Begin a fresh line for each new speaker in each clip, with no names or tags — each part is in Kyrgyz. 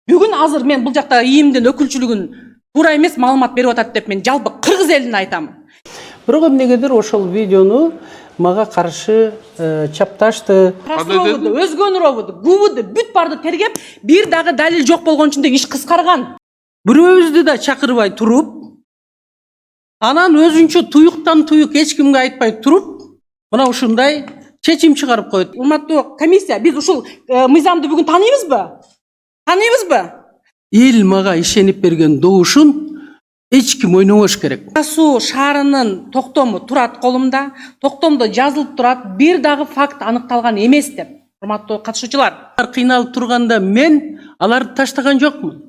Бүгүн азыр мен бул жакта ИИМдин өкүлчүлүгүн туура эмес маалымат берип атат деп мен жалпы кыргыз элине айтам.
Бирок эмнегедир ошол видеону мага каршы чапташты.
Расуровду, өзгөнүровду, губуду бүт барды тергеп, бир дагы далил жок болгон үчүн иш кыскарган.
Бирөөбүздү да чакырбай туруп, анан өзүнчө туюктан туюк эч кимге айтпай туруп, мына ушундай чечим чыгарып койот.
Урматтуу комиссия, биз ушул мыйзамды бүгүн тааныйбызбы? Тааныйбызбы?
Эл мага ишенип берген добушун эч ким ойнобош керек.
Суу шаарынын токтому турат колумда, токтомдо жазылып турат, бир дагы факт аныкталган эмес деп. Урматтуу катышуучулар,
Кыйналып турганда мен аларды таштаган жокмун.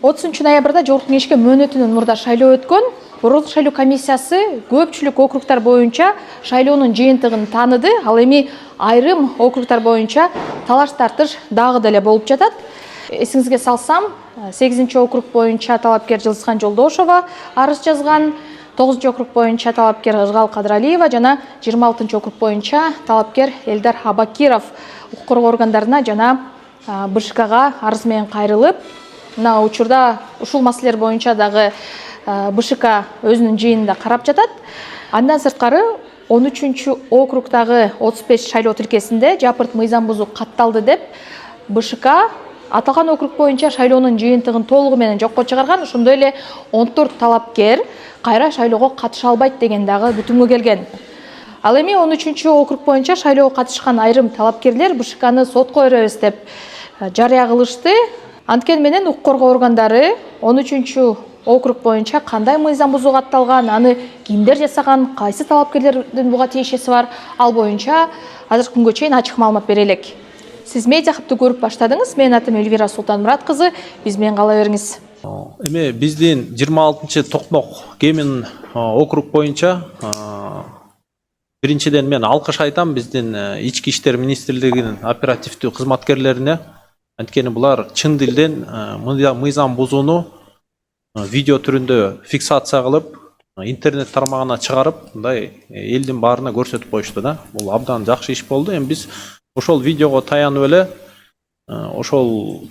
30 ноябрда Жогорку Кеңешке мөөнөтүнөн мурда шайлоо өткөн. Борбордук шайлоо комиссиясы көпчүлүк округтар боюнча шайлоонун жыйынтыгын тааныды. Ал эми айрым округтар боюнча талаш тартыш дагы деле болуп жатат. Эсиңизге салсам, 8 округ боюнча талапкер Жылысхан Жолдошова арыз жазган, 9 округ боюнча талапкер Ызгал Кадралиева жана 26 округ боюнча талапкер Элдар Абакиров укук коргоо органдарына жана БШКга арыз менен кайрылып, мына учурда ушул маселелер боюнча дагы БШК өзүнүн жыйынында карап жатат. Андан сырткары 13 округдагы 35 шайлоо тилкесинде жапырт мыйзам бузуу катталды деп БШК аталган округ боюнча шайлоонун жыйынтыгын толугу менен жокко чыгарган. Ошондой эле 14 талапкер кайра шайлоого катыша албайт деген дагы бүтүмгө келген. Ал эми 13 округ боюнча шайлоого катышкан айрым талапкерлер БШКны сотко беребиз деп жарыя кылышты. Анткени менен укук коргоо органдары 13 округ боюнча кандай мыйзам бузуу катталган, аны кимдер жасаган, кайсы талапкерлердин буга тиешеси бар, ал боюнча азыркы күнгө чейин ачык маалымат бере элек. Сиз медиа хабты көрүп баштадыңыз. Менин атым Элвира Султанмурат кызы. Биз менен кала бериңиз.
Эми биздин 26 Токмок Кемин округ боюнча биринчиден мен алкыш айтам биздин ички иштер министрлигинин оперативдүү кызматкерлерине. Анткени булар чын дилден мыйзам бузууну видео түрүндө фиксация кылып, интернет тармагына чыгарып, мындай элдин баарына көрсөтүп коюшту да. Бул абдан жакшы иш болду. Эми биз ошол видеого таянып эле ошол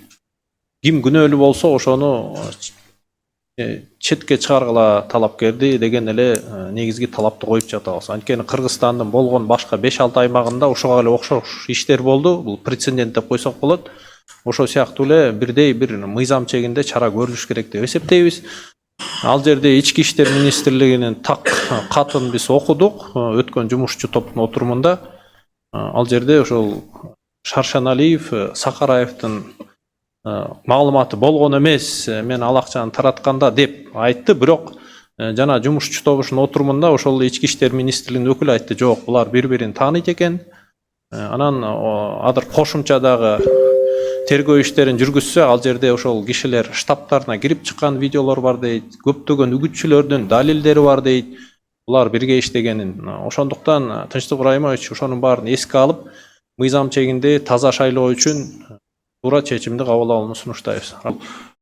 ким күнөөлүү болсо ошону четке чыгаргыла талапкерди деген эле негизги талапты коюп жатабыз. Анткени Кыргызстандын болгон башка 5-6 аймагында ошого эле окшош иштер болду. Бул прецедент деп койсок болот. Ошол сыяктуу эле бирдей бир мыйзам чегинде чара көрүлүш керек деп эсептейбиз. Ал жерде ички иштер министрлигинин так катын биз окудук өткөн жумушчу топтун отурумунда. Ал жерде ошол Шаршаналиев, Сакараевдин маалыматы болгон эмес, мен ал акчаны таратканда деп айтты. Бирок жана жумушчу тобунун отурумунда ошол ички иштер министрлигинин өкүлү айтты, жок, булар бири-бирин тааныйт экен. Анан адыр кошумча дагы тергөө иштерин жүргүзсө, ал жерде ошол кишилер штабтарына кирип чыккан видеолор бар дейт, көптөгөн үгүтчүлөрдүн далилдери бар дейт. Булар бирге иштегенин. Ошондуктан Тынчтык Ыбрайымович ошонун баарын эске алып, мыйзам чегинде таза шайлоо үчүн туура чечимди кабыл алууну сунуштайбыз.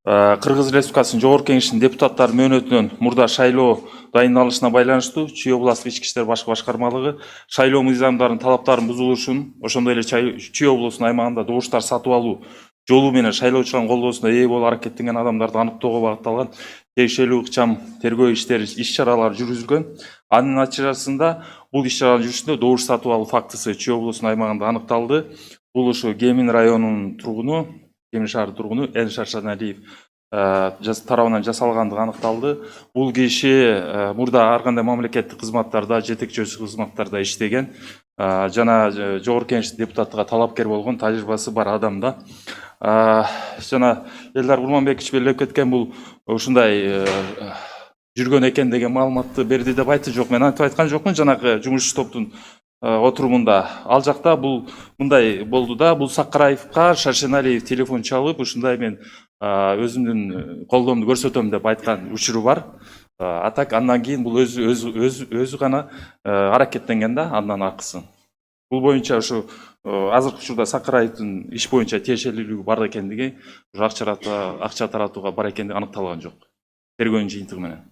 Кыргыз Республикасынын Жогорку Кеңешинин депутаттары мөөнөтүнөн мурда шайлоо дайындалышына байланыштуу Чүй областык ички иштер башкармалыгы шайлоо мыйзамдарынын талаптарынын бузулушун, ошондой эле Чүй облусунун аймагында добуштар сатып алуу жолу менен шайлоочулардын колдоосуна ээ болуп аракеттенген адамдарды аныктоого багытталган тиешелүү ыкчам тергөө иштери, иш-чаралар жүргүзүлгөн. Анын натыйжасында бул иш-чаралардын жүрүшүндө добуш сатып алуу фактысы Чүй облусунун аймагында аныкталды. Бул ушу Кемин районунун тургуну, Кемин шаардын тургуну Шаршаналиев тарабынан жасалгандыгы аныкталды. Бул киши мурда ар кандай мамлекеттик кызматтарда, жетекчи кызматтарда иштеген, жана Жогорку Кеңештин депутаттыгга талапкер болгон тажрыйбасы бар адам да. Жана Элдар Курманбекович белгилеп кеткен бул ушундай жүргөн экен деген маалыматты берди деп айтты. Жок, мен антип айткан жокмун. Жанагы жумушчу топтун отурумунда ал жакта бул мындай болду да, бул Сакараевка Шаршеналиев телефон чалып, ушундай мен өзүмдүн колдоомду көрсөтөм деп айткан учуру бар. Атак андан кийин бул өзү гана аракеттенген да, андан акысын. Бул боюнча ушу азыркы учурда Сакараевдин иш боюнча тиешелүүлүгү бар экендиги, акча таратууга бар экендиги аныкталган жок. Тергөөнүн жыйынтыгы менен.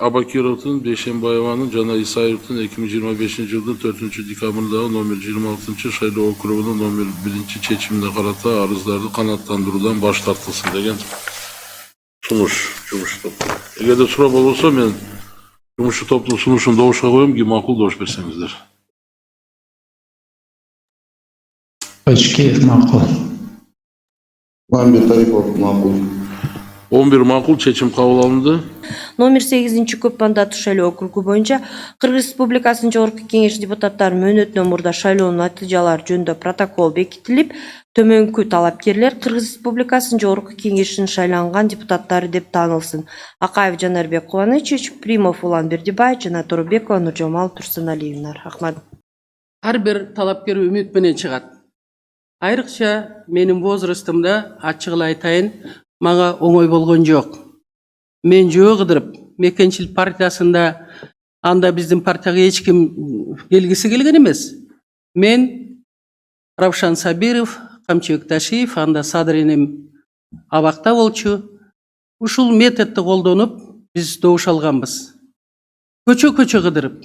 Abakirov'un, Beşembayeva'nın, Cana İsayev'ın 2025 yılının 4. dekabrında номер 26 Şayloo okruğunun номер 1 çeçiminde karata arızları kanatlandırılan baş tartılsın degen sunuş toplu. Eğer de surap olursa men Cumhurbaşkanı toplu sunuşun doğuşa koyayım ki makul doğuş bersengizler.
Özkeyev makul.
Muhammed Taripov makul.
11 makul çeçim kabul alındı.
Номер 8 көп мандаттуу шайлоо округу боюнча Кыргыз Республикасынын Жогорку Кеңеш депутаттарынын мөөнөтүнөн мурда шайлоонун натыйжалары жөнүндө протокол бекитилип, төмөнкү талапкерлер Кыргыз Республикасынын Жогорку Кеңешинин шайланган депутаттары деп таанылсын. Акаев Жанарбек Кубанычевич, Примов Улан Бердибаев жана Торобекова Нуржамал Турсуналиевна. Рахмат.
Ар бир талапкер үмүт менен чыгат. Айрыкча менин возрастымда ачыгыл айтайын, мага оңой болгон жок. Мен жөө кыдырып, Мекенчил партиясында анда биздин партияга эч ким келгиси келген эмес. Мен Равшан Сабиров, Камчыбек Ташиев, анда Садриним абакта болчу. Ушул методду колдонуп биз добуш алганбыз. Көчө кыдырып,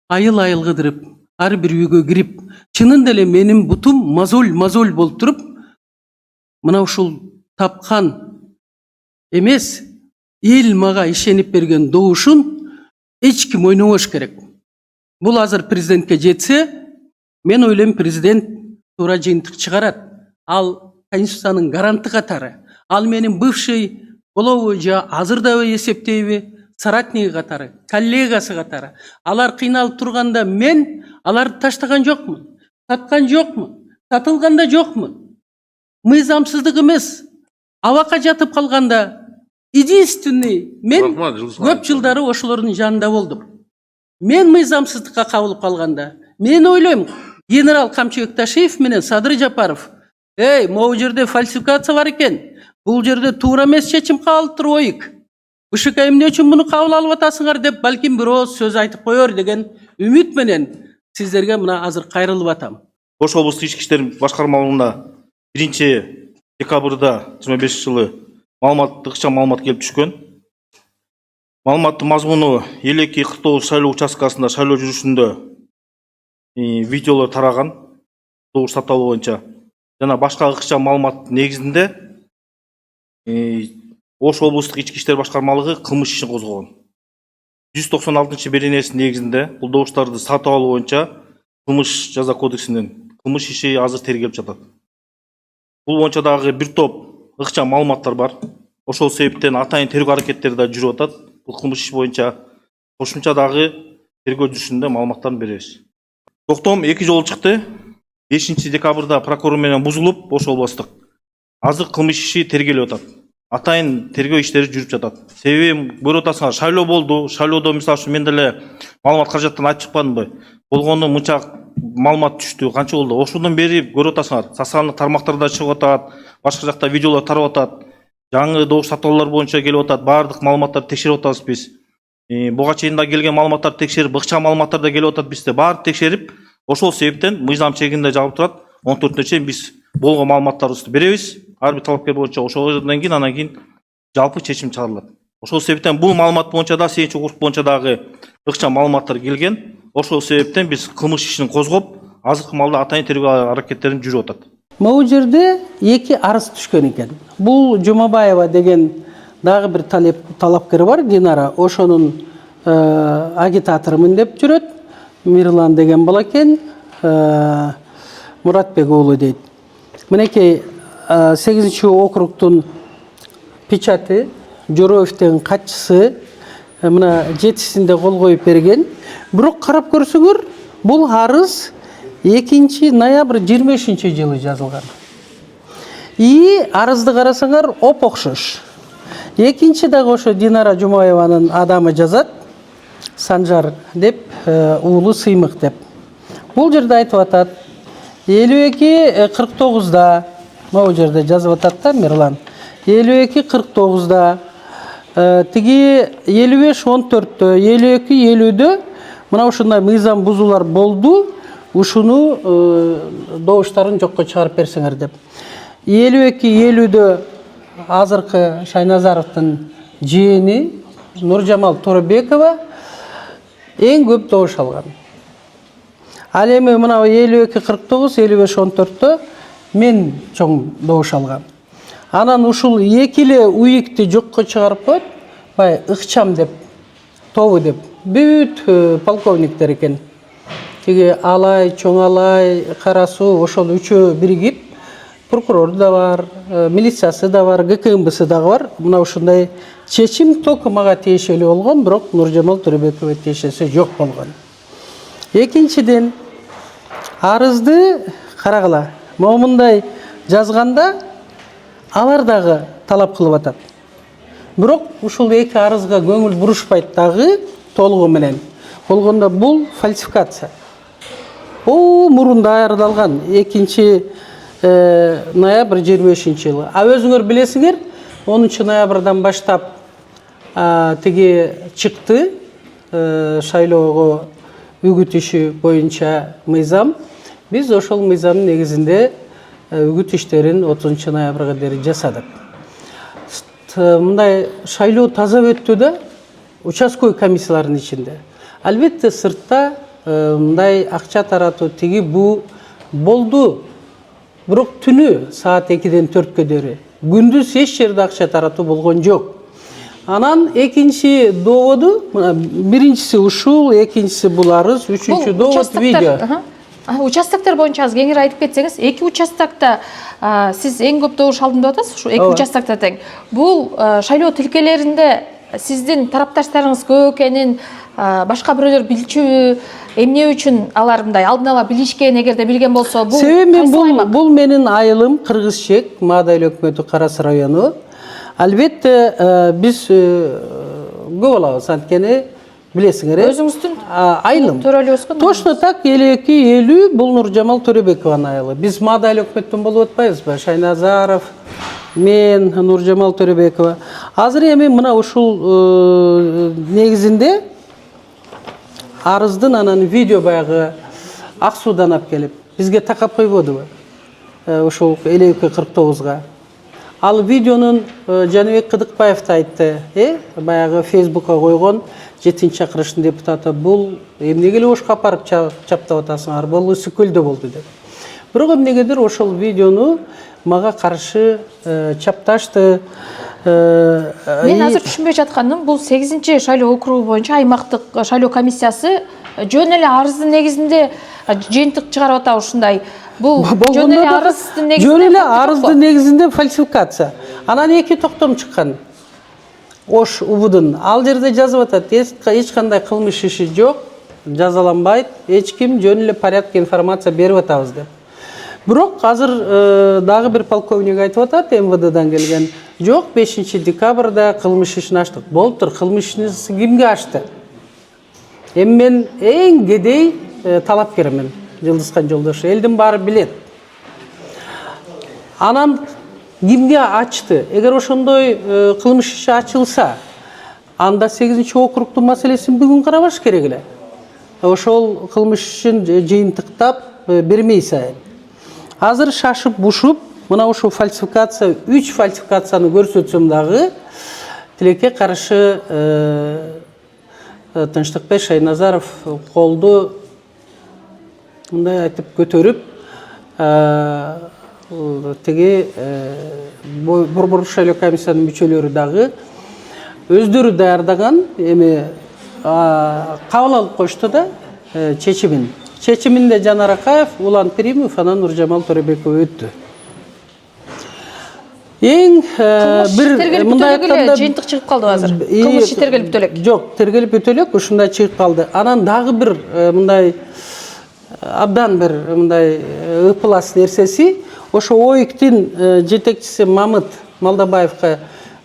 айыл кыдырып, ар бир үйгө кирип, чынында эле менин бутум мозоль болуп туруп, мына ушул тапкан эмес, эл мага ишенип берген добушун эч ким ойнобош керек. Бул азыр президентке жетсе, мен ойлойм президент туура жыйынтык чыгарат. Ал Конституциянын гаранты катары. Ал менин бывший болобу же азырда эсептейби, соратниги катары, коллегасы катары. Алар кыйналып турганда мен аларды таштаган жокмун, саткан жокмун, сатылган да жокмун. Мыйзамсыздык эмес. Абакка жатып калганда единственный мен көп жылдары ошолордун жанында болдум. Мен мыйзамсыздыкка кабылып калганда, мен ойлойм, генерал Камчыбек Ташиев менен Садыр Жапаров, могу жерде фальсификация бар экен. Бул жерде туура эмес чечим кабыл турбайык. БШК эмне үчүн муну кабыл алып атасыңар деп балким бир ооз сөз айтып коер деген үмүт менен сиздерге мына азыр кайрылып атам.
Ош облустук ички иштер башкармалыгына 1 декабрда 25 жылы ыкчам маалымат келип түшкөн. Маалыматтын мазмуну 52-49 шайлоо участкасында шайлоо жүрүшүндө видеолор тараган добуш саталуу боюнча жана башка ыкчам маалымат негизинде Ош облустук ички иштер башкармалыгы кылмыш ишин козгогон. 196 беренеси негизинде бул добуштарды сатып алуу боюнча кылмыш жаза кодексинин кылмыш иши азыр тергелип жатат. Бул боюнча дагы бир топ ыкчам маалыматтар бар. Ошол себептен атайын тергөө аракеттери да жүрүп атат. Бул кылмыш иши боюнча кошумча дагы тергөө жүрүшүндө маалыматтарды беребиз. Токтом 2 жолу чыкты. 5 декабрда прокурор менен бузулуп, Ош облустук. Азыр кылмыш иши тергелип атат. Атайын тергөө иштери жүрүп жатат. Себеби көрүп атасыңар, шайлоо болду. Шайлоодо мисалы үчүн мен деле маалымат каражаттан айтып чыкпадымбы? Болгону мынча маалымат түштү, канча болду? Ошондон бери көрүп атасыңар, социалдык тармактарда чыгып атат, башка жакта видеолор тарап атат. Жаңы добуш сатуулар боюнча келип атат. Баардык маалыматтарды текшерип атабыз биз. Буга чейин да келген маалыматтарды текшерип, ыкчам маалыматтар да келип атат бизде. Баарын текшерип, ошол себептен мыйзам чегинде жагып турат. 14-нө чейин биз болгон маалыматтарыбызды беребиз. Ар бир талапкер боюнча ошондон кийин анан кийин жалпы чечим чыгарылат. Ошол себептен бул маалымат боюнча да 8 округ боюнча дагы ыкчам маалыматтар келген. Ошол себептен биз кылмыш ишин козгоп, азыркы маалда атайын тергөө аракеттерин жүрүп атат.
Могу жерде 2 арыз түшкөн экен. Бул Жумабаева деген дагы бир талапкер бар, Динара. Ошонун агитаторумун деп жүрөт. Мирлан деген бала экен. Муратбек уулу дейт. Мынакей 8 округтун печаты, Жороевдин катчысы мына 7-синде кол коюп берген. Бирок карап көрсөңөр, бул арыз 2 ноябрь 25 жылы жазылган. Арызды карасаңар оп-окшош. Экинчи дагы ошо Динара Жумаеванын адамы жазат, Санжар деп, уулу Сыймык деп. Бул жерде айтып атат, 52-49-да, могу жерде жазып атат да Мирлан. 52-49-да, тиги 55-14-тө, 52-50-дө мына ушундай мыйзам бузуулар болду. Ушуну добуштарын жокко чыгарып берсеңер деп. 52-50-дө азыркы Шайназаровдун жиени Нуржамал Торбекова эң көп добуш алган. Ал эми мына 52-49, 55-14-тө мен чоң добуш алгам. Анан ушул эки эле уйикти жокко чыгарып коет, бай ыкчам деп, тобу деп, бүт полковниктер экен. Тиги Алай, Чоң Алай, Карасу, ошол үчөө биригип, прокурор да бар, милициясы да бар, ГКМБсы да бар. Мына ушундай чечим только мага тиешелүү болгон, бирок Нуржамал Төрөбековго тиешеси жок болгон. Экинчиден, арызды карагыла. Момундай жазганда алар дагы талап кылып атат. Бирок ушул эки арызга көңүл бурушпайт дагы толугу менен. Болгондо бул фальсификация. Мурун даярдалган 2 ноябрь 25-жылы. Өзүңөр билесиңер, 10 ноябрдан баштап тиги чыкты шайлоого үгүт иши боюнча мыйзам. Биз ошол мыйзамдын негизинде үгүт иштерин 30 ноябрга дейин жасадык. Мындай шайлоо таза өттү да, участковый комиссиялардын ичинде. Албетте сыртта мындай акча таратуу тиги бу болду. Бирок түнү саат 2-ден 4-кө дейин күндүз эч жерде акча таратуу болгон жок. Анан экинчи доводу, биринчиси ушул, экинчиси бул арыз, үчүнчү довод видео.
Участоктор боюнча аз кеңири айтып кетсеңиз, эки участокто сиз эң көп добуш алдым деп атасыз, ушу эки участокто тең. Бул шайлоо тилкелеринде сиздин тарапташтарыңыз көп экенин башка бирөөлөр билчүбү, эмне үчүн алар мындай алдын ала билишкен, эгерде билген болсо, бул
себеби бул менин айылым Кыргызчек, Маадайыл өкмөтү Карас району. Албетте биз көп алабыз, анткени билесиңер,
өзүңүздүн
айылым.
төрөлүп өскөн.
Точно так 52-50 бул Нуржамал Төрөбекованын айылы. Биз Маадайыл өкмөттөн болуп атпайбызбы? Шайназаров, мен, Нуржамал Төрөбекова. Азыр эми мына ушул негизинде арыздын анан видео баягы Ак Суудан алып келип бизге такап койбодубу? Ушул 52-49-га. Ал видеонун Жаныбек Кыдыкбаев да айтты, баягы Фейсбукка койгон 7-чакырыштын депутаты, бул эмнеге эле ошко апарып чаптап атасыңар, бул Ысык көлдө болду деп. Бирок эмнегедир ошол видеону мага каршы чапташты.
Мен азыр түшүнбөй жатканым, бул 8-чи шайлоо округу боюнча аймактык шайлоо комиссиясы жөн эле арыздын негизинде жыйынтык чыгарып атабы ушундай. Бул жөн эле арыздын негизинде.
Жөн эле арыздын негизинде фальсификация. Анан эки токтом чыккан. Ош убудун. Ал жерде жазып атат, эч кандай кылмыш иши жок, жазаланбайт, эч ким, жөн эле порядок информация берип атабыз деп. Бирок азыр дагы бир полковник айтып атат, МВДдан келген. Жок, 5 декабрда кылмыш ишин ачтык. Болуптур, кылмыш ишин кимге ачты? Эми мен эң кедей талапкермин, Жылдызхан Жолдошов. Элдин баары билет. Анан кимге ачты? Эгер ошондой кылмыш иши ачылса, анда 8-чи округдун маселесин бүгүн карабаш керек эле. Ошол кылмыш ишин жыйынтыктап бермей сайын. Азыр шашып бушуп, мына ушул фальсификация, 3 фальсификацияны көрсөтсөм дагы, тилекке каршы Тынчтыкбек Шайназаров колду мындай айтып көтөрүп, тиги борборлук шайлоо комиссиянын мүчөлөрү дагы өздөрү даярдаган эми кабыл алып коюшту да чечимин. Чечиминде Жанар Акаев, Улан Пиримов, анан Нуржамал Төрөбеков өттү. Эң бир мындай айтканда
жыйынтык чыгып калды азыр. Кылмыш иши тергелип бүтө элек.
Жок, тергелип бүтө элек, ушундай чыгып калды. Анан дагы бир мындай абдан бир мындай ыпылас нерсеси, ошо ОИКтин жетекчиси Мамыт Малдабаевка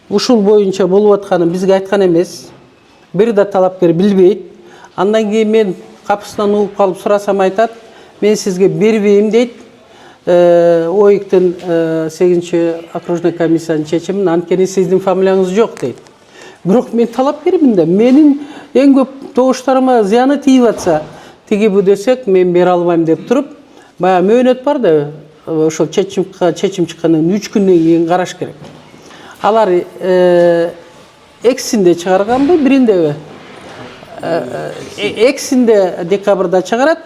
ушул боюнча болуп атканын бизге айткан эмес. Бир да талапкер билбейт. Андан кийин мен капысынан угуп калып сурасам айтат, мен сизге бербейм дейт. ОИКтин 8-чи окружной комиссиянын чечимин, анткени сиздин фамилияңыз жок дейт. Бирок мен талапкермин да, менин эң көп добуштарыма зыяны тийип атса, тиги бу десек мен бере албайм деп туруп, баягы мөөнөт бар да, ошол чечим чыккандан 3 күндөн кийин караш керек. Алар эксинде чыгарганбы, бириндеби? Эксинде декабрда чыгарат,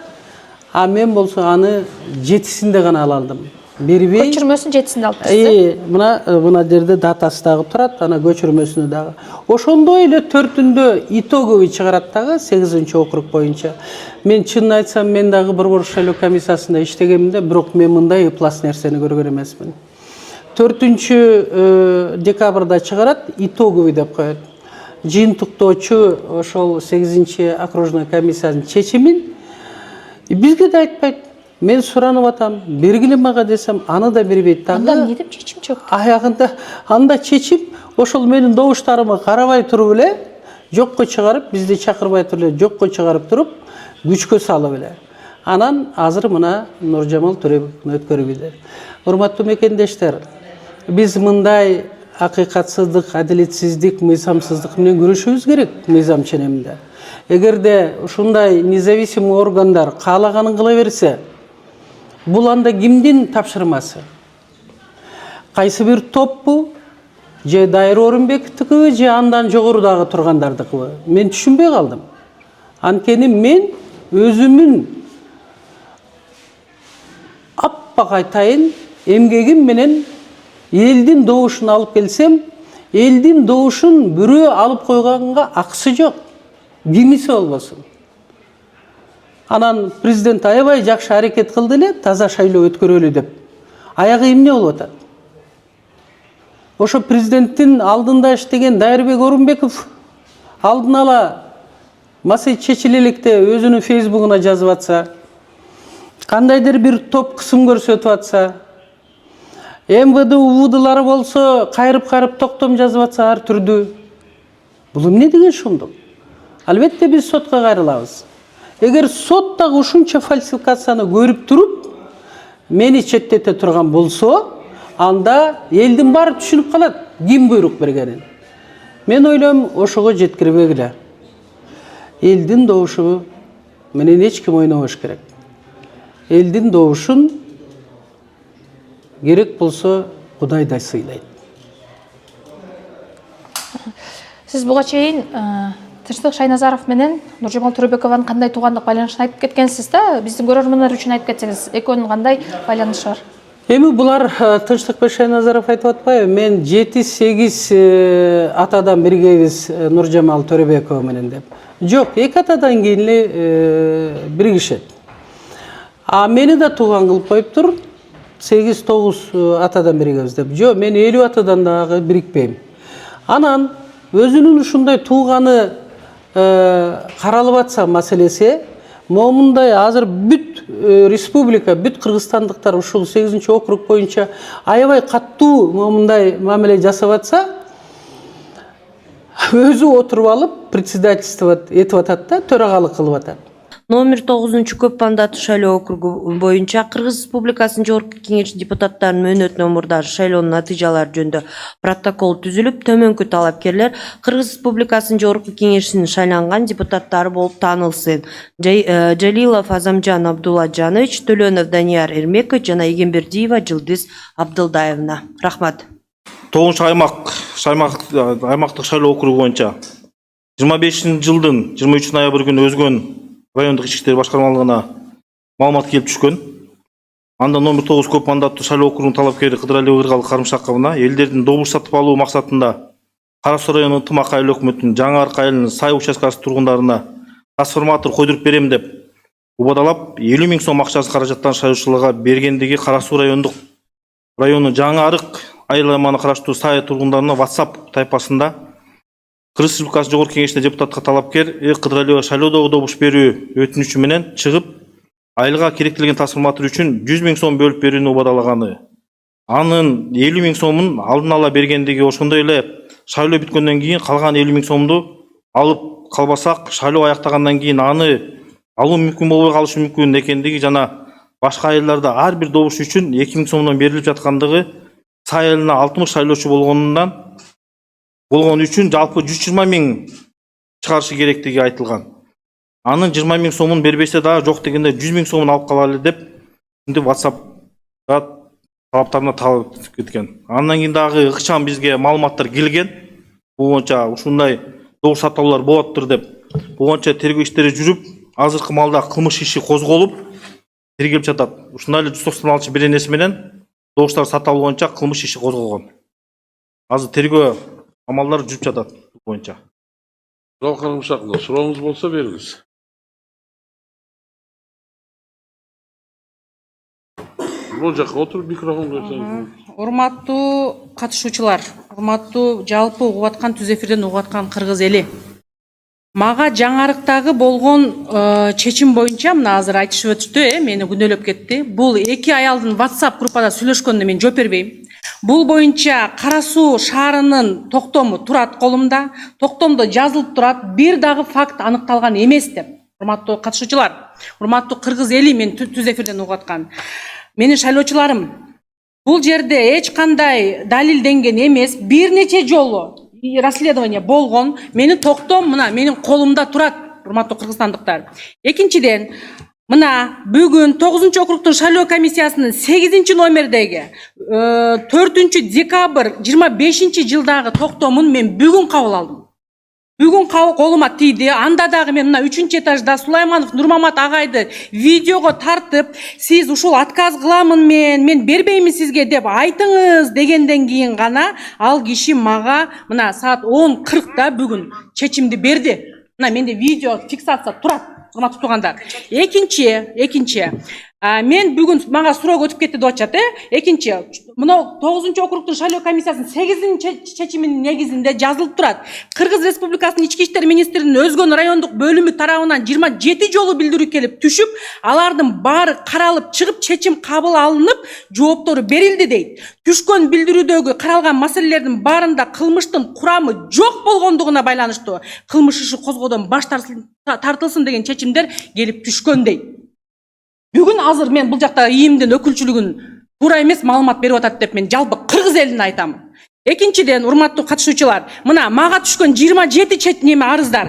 а мен болсо аны 7-синде гана ала алдым. Бербей.
Көчүрмөсүн 7-синде алыптырсыз.
Мына жерде датасы дагы турат, ана көчүрмөсүнө дагы. Ошондой эле 4-үндө итоговый чыгарат дагы 8-округ боюнча. Мен чынын айтсам, мен дагы Борбор шайлоо комиссиясында иштегенмин, бирок мен мындай ыплас нерсени көргөн эмесмин. 4 декабрда чыгарат, итоговый деп коет. Жыйынтыктоочу ошол 8-окружной комиссиянын чечимин бизге да айтпайт. Мен суранып атам, бергиле мага десем, аны да бербейт дагы.
Анда эмне деп чечим чыкты?
Аягында анда чечип, ошол менин добуштарыма карабай туруп эле, жокко чыгарып, бизди чакырбай туруп эле, жокко чыгарып туруп, күчкө салып эле. Анан азыр мына Нуржамал Төрөбековдун өткөрүп эле. Урматтуу мекендештер, биз мындай акыйкатсыздык, адилетсиздик, мыйзамсыздык менен күрөшүбүз керек, мыйзам ченеминде. Эгерде ушундай независимый органдар каалаганын кыла берсе, бул анда кимдин тапшырмасы? Кайсы бир топпу, же Дайыр Орунбековдукубу, же андан жогорудагы тургандардыкыбы? Мен түшүнбөй калдым. Анткени мен өзүмүн аппак айтайын, эмгегим менен элдин добушун алып келсем, элдин добушун бирөө алып койганга акысы жок. Кимиси болбосун. Анан президент аябай жакшы аракет кылды эле, таза шайлоо өткөрөлү деп. Аягы эмне болуп атат? Ошо президенттин алдында иштеген Дайырбек Орунбеков алдын ала маселе чечиле электе өзүнүн фейсбугуна жазып атса, кандайдыр бир топ кысым көрсөтүп атса, МВД УВДлары болсо кайрып токтом жазып атса ар түрдүү. Бул эмне деген шундук? Албетте биз сотко кайрылабыз. Эгер сот дагы ушунча фальсификацияны көрүп туруп, мени четтете турган болсо, анда элдин баары түшүнүп калат ким буйрук бергенин. Мен ойлойм, ошого жеткирбегиле. Элдин добушу менен эч ким ойнобош керек. Элдин добушун керек болсо Кудай да сыйлайт.
Сиз буга чейин Тынчтык Шайназаров менен Нуржамал Төрөбекованын кандай туугандык байланышын айтып кеткенсиз да, биздин көрөрмандар үчүн айтып кетсеңиз, экөөнүн кандай байланышы бар?
Эми булар Тынчтыкбек Шайназаров айтып атпайбы? Мен 7-8 атадан биргебиз Нуржамал Төрөбекова менен деп. Жок, 2 атадан кийин эле биригишет. А мени да тууган кылып коюптур. 8-9 атадан биргебиз деп. Жок, мен 50 атадан дагы бирикпейм. Анан өзүнүн ушундай тууганы каралып атса маселеси, момундай азыр бүт республика, бүт кыргызстандыктар ушул 8-округ боюнча аябай каттуу момундай мамиле жасап атса, өзү отуруп алып председательство этип атат да, төрагалык кылып атат.
Номер 9-көп мандаттуу шайлоо округу боюнча Кыргыз Республикасынын Жогорку Кеңеши депутаттарынын мөөнөтүнө мурдагы шайлоонун натыйжалары жөнүндө протокол түзүлүп, төмөнкү талапкерлер Кыргыз Республикасынын Жогорку Кеңешинин шайланган депутаттары болуп таанылсын. Жалилов Азамжан Абдулладжанович, Төлөнов Данияр Эрмекович жана Эгембердиева Жылдыз Абдылдаевна. Рахмат.
9-аймактык шайлоо округу боюнча 25-жылдын 23 ноябрь күнү өзгөн райондук ички иштер башкармалыгына маалымат келип түшкөн. Анда номер 9 көп мандаттуу шайлоо округунун талапкери Кыдыралиева Кыргал Карымшаковна элдердин добуш сатып алуу максатында Кара Суу району ынтымак айыл өкмөтүнүн Жаңы Арка айылынын Сай участкасы тургундарына трансформатор койдуруп берем деп убадалап 50 000 сом акчасын каражаттан шайлоочуларга бергендиги Кара Суу району Жаңы Арык айыл аймагына караштуу Сай тургундарына WhatsApp тайпасында Кыргыз Республикасынын Жогорку Кеңешине депутатка талапкер Кыдыралиева шайлоодогу добуш берүү өтүнүчү менен чыгып, айылга керектелген трансформатор үчүн 100 000 сом бөлүп берүүнү убадалаганы. Анын 50 000 сомун алдын ала бергендиги, ошондой эле шайлоо бүткөндөн кийин калган 50 000 сомду алып калбасак, шайлоо аяктагандан кийин аны алуу мүмкүн болбой калышы мүмкүн экендиги жана башка айылдарда ар бир добуш үчүн 2 000 сомдон берилип жаткандыгы, Сай айылына 60 шайлоочу болгон үчүн жалпы 120 000 чыгарышы керектиги айтылган. Анын 20 000 сомун бербесе дагы жок дегенде 100 000 сомун алып калалы деп WhatsApp'та талаптарына талап кеткен. Андан кийин дагы ыкчам бизге маалыматтар келген. бул боюнча ушундай добуш саталуулар болуптур деп бул боюнча тергөө иштери жүрүп, азыркы маалда кылмыш иши козголуп тергелип жатат. Ушундай эле 196 беренеси менен добуштар саталуу боюнча кылмыш иши козголгон. Азыр тергөө амалдары жүрүп жатат бул боюнча.
Жалқарым шақында сұрауыңыз болса беріңіз. Бұл жаққа отырып микрофон қойсаңыз.
Урматтуу катышуучулар, урматтуу жалпы угуп аткан түз эфирден угуп аткан кыргыз эли. Мага жаңарыктагы болгон чечим боюнча мына азыр айтышып өтүштү, мени күнөөлөп кетти. Бул эки аялдын WhatsApp группада сүйлөшкөнүнө мен жооп бербейм. Бул боюнча Кара Суу шаарынын токтому турат колумда, токтомдо жазылып турат, бир дагы факт аныкталган эмес деп. Урматтуу катышуучулар, урматтуу кыргыз эли, мен түз эфирден угуп аткан менин шайлоочуларым, бул жерде эч кандай далилденген эмес, бир нече жолу расследование болгон. Менин токтом мына менин колумда турат, урматтуу кыргызстандыктар. Экинчиден, мына бүгүн 9-округтун шайлоо комиссиясынын 8 номердеги 4 декабрь 25 жылдагы токтомун мен бүгүн кабыл алдым. Бүгүн колума тийди. Анда дагы мен мына 3-этажда Сулайманов Нурмамат агайды видеого тартып, сиз ушул отказ кыламын мен бербеймин сизге деп айтыңыз дегенден кийин гана ал киши мага мына саат 10:40 бүгүн чечимди берди. Мына менде видео фиксация турат, урматтуу туугандар. Экинчи, мен бүгүн мага суроо өтүп кетти деп атышат, Экинчи, мына 9-округтун шайлоо комиссиясынын 8 чечиминин негизинде жазылып турат. Кыргыз Республикасынын Ички иштер министринин Өзгөн райондук бөлүмү тарабынан 27 жолу билдирүү келип түшүп, алардын баары каралып чыгып, чечим кабыл алынып, жооптору берилди дейт. Түшкөн билдирүүдөгү каралган маселелердин баарында кылмыштын курамы жок болгондугуна байланыштуу кылмыш иши козгоодон баш тартылсын деген чечимдер келип түшкөн дейт. Бүгүн азыр мен бул жакта ийимдин өкүлчүлүгүн туура эмес маалымат берип атат деп мен жалпы кыргыз элине айтам. Экинчиден, урматтуу катышуучулар, мына мага түшкөн 27 арыздар,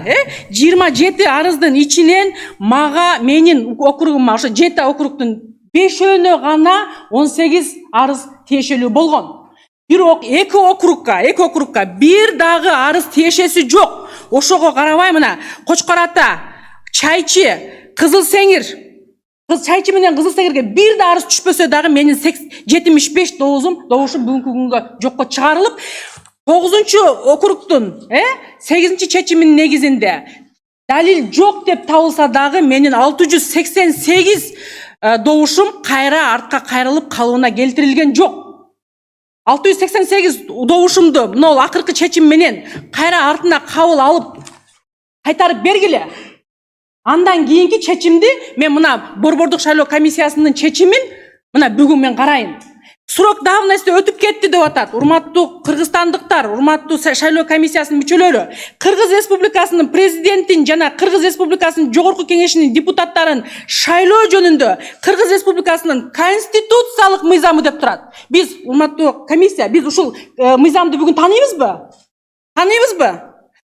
27 арыздын ичинен мага менин округума, ошо 7 округтун 5-өөнө гана 18 арыз тиешелүү болгон. Бирок эки округга бир дагы арыз тиешеси жок. Ошого карабай мына Кочкор Ата, Чайчы, Кызыл Сеңир, Чайчы менен Кызыл Сеңирге бир да арыз түшпөсө дагы менин 75 добушум бүгүнкү күнгө жокко чыгарылып, 9-округтун 8 чечиминин негизинде далил жок деп табылса дагы менин 688 добушум кайра артка кайрылып калыбына келтирилген жок. 688 добушумду мына акыркы чечим менен кайра артына кабыл алып кайтарып бергиле. Андан кийинки чечимди мен мына Борбордук шайлоо комиссиясынын чечимин мына бүгүн мен карайын. Срок давности өтүп кетти деп атат. Урматтуу кыргызстандыктар, урматтуу шайлоо комиссиясынын мүчөлөрү, Кыргыз Республикасынын президентин жана Кыргыз Республикасынын жогорку кеңешинин депутаттарын шайлоо жөнүндө Кыргыз Республикасынын конституциялык мыйзамы деп турат. Биз, урматтуу комиссия, биз ушул мыйзамды бүгүн тааныйбызбы?